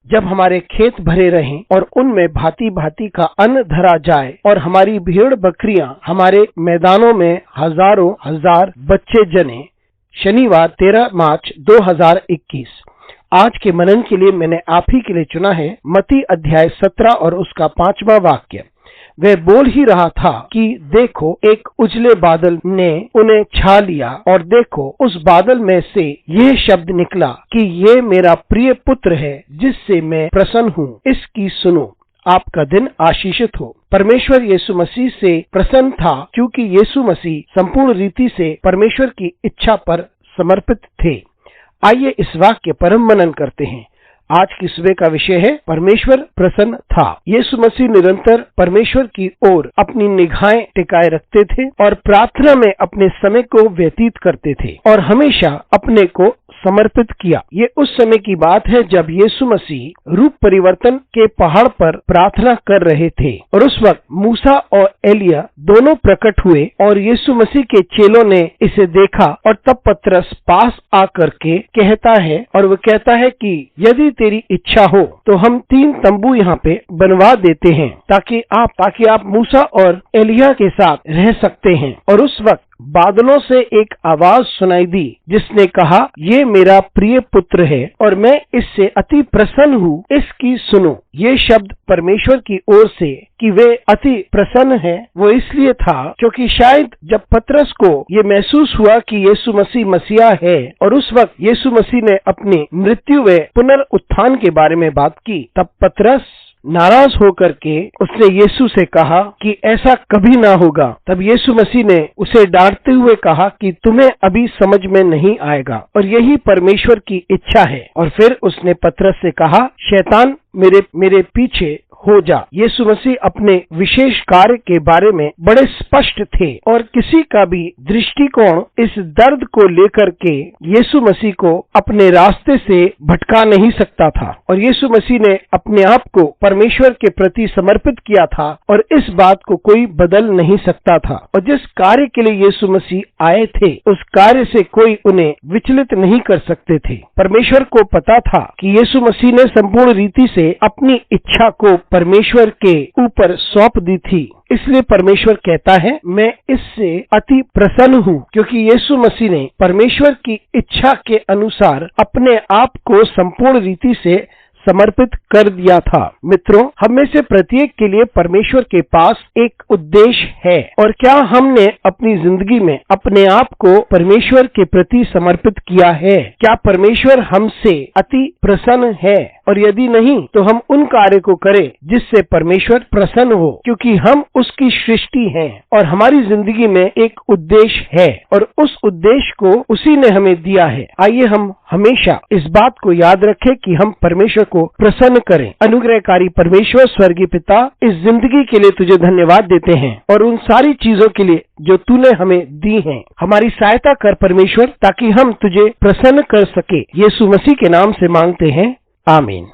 जब हमारे खेत भरे रहें और उनमें भांति भांति का अन्न धरा जाए और हमारी भेड़ बकरियां हमारे मैदानों में हजारों हजार बच्चे जने। शनिवार 13 मार्च 2021। आज के मनन के लिए मैंने आप ही के लिए चुना है मत्ती अध्याय 17 और उसका 5वां वाक्य। वह बोल ही रहा था कि देखो एक उजले बादल ने उन्हें छा लिया और देखो उस बादल में से यह शब्द निकला कि ये मेरा प्रिय पुत्र है जिससे मैं प्रसन्न हूँ, इसकी सुनो। आपका दिन आशीषित हो। परमेश्वर यीशु मसीह से प्रसन्न था क्योंकि यीशु मसीह संपूर्ण रीति से परमेश्वर की इच्छा पर समर्पित थे। आइए इस वाक्य पर हम मनन करते हैं। आज की सुबह का विषय है परमेश्वर प्रसन्न था। यीशु मसीह निरंतर परमेश्वर की ओर अपनी निगाहें टिकाए रखते थे और प्रार्थना में अपने समय को व्यतीत करते थे और हमेशा अपने को समर्पित किया। ये उस समय की बात है जब यीशु मसीह रूप परिवर्तन के पहाड़ पर प्रार्थना कर रहे थे और उस वक्त मूसा और एलिया दोनों प्रकट हुए और यीशु मसीह के चेलों ने इसे देखा और तब पतरस पास आकर के कहता है और वो कहता है कि यदि तेरी इच्छा हो तो हम 3 तंबू यहाँ पे बनवा देते हैं ताकि आप मूसा और एलिया के साथ रह सकते हैं। और उस वक्त बादलों से एक आवाज सुनाई दी जिसने कहा, ये मेरा प्रिय पुत्र है और मैं इससे अति प्रसन्न हूँ, इसकी सुनो। ये शब्द परमेश्वर की ओर से कि वे अति प्रसन्न है वो इसलिए था क्योंकि शायद जब पतरस को ये महसूस हुआ कि यीशु मसीह मसीहा है और उस वक्त यीशु मसीह ने अपनी मृत्यु व पुनरुत्थान के बारे में बात की, तब पतरस नाराज होकर के उसने यीशु से कहा कि ऐसा कभी ना होगा। तब यीशु मसीह ने उसे डांटते हुए कहा कि तुम्हें अभी समझ में नहीं आएगा और यही परमेश्वर की इच्छा है। और फिर उसने पतरस से कहा, शैतान मेरे पीछे हो जा। यीशु मसीह अपने विशेष कार्य के बारे में बड़े स्पष्ट थे और किसी का भी दृष्टिकोण इस दर्द को लेकर के यीशु मसीह को अपने रास्ते से भटका नहीं सकता था और यीशु मसीह ने अपने आप को परमेश्वर के प्रति समर्पित किया था और इस बात को कोई बदल नहीं सकता था। और जिस कार्य के लिए यीशु मसीह आए थे उस कार्य से कोई उन्हें विचलित नहीं कर सकते थे। परमेश्वर को पता था कि यीशु मसीह ने संपूर्ण रीति से अपनी इच्छा को परमेश्वर के ऊपर सौंप दी थी। इसलिए परमेश्वर कहता है, मैं इससे अति प्रसन्न हूँ क्योंकि यीशु मसीह ने परमेश्वर की इच्छा के अनुसार अपने आप को संपूर्ण रीति से समर्पित कर दिया था। मित्रों, हम में से प्रत्येक के लिए परमेश्वर के पास एक उद्देश्य है और क्या हमने अपनी जिंदगी में अपने आप को परमेश्वर के प्रति समर्पित किया है? क्या परमेश्वर हमसे अति प्रसन्न है? और यदि नहीं तो हम उन कार्य को करें जिससे परमेश्वर प्रसन्न हो, क्योंकि हम उसकी सृष्टि हैं और हमारी जिंदगी में एक उद्देश्य है और उस उद्देश्य को उसी ने हमें दिया है। आइए हम हमेशा इस बात को याद रखें कि हम परमेश्वर को प्रसन्न करें। अनुग्रहकारी परमेश्वर स्वर्गीय पिता, इस जिंदगी के लिए तुझे धन्यवाद देते हैं और उन सारी चीजों के लिए जो तूने हमें दी हैं। हमारी सहायता कर परमेश्वर ताकि हम तुझे प्रसन्न कर सके। यीशु मसीह के नाम से मांगते हैं, आमीन।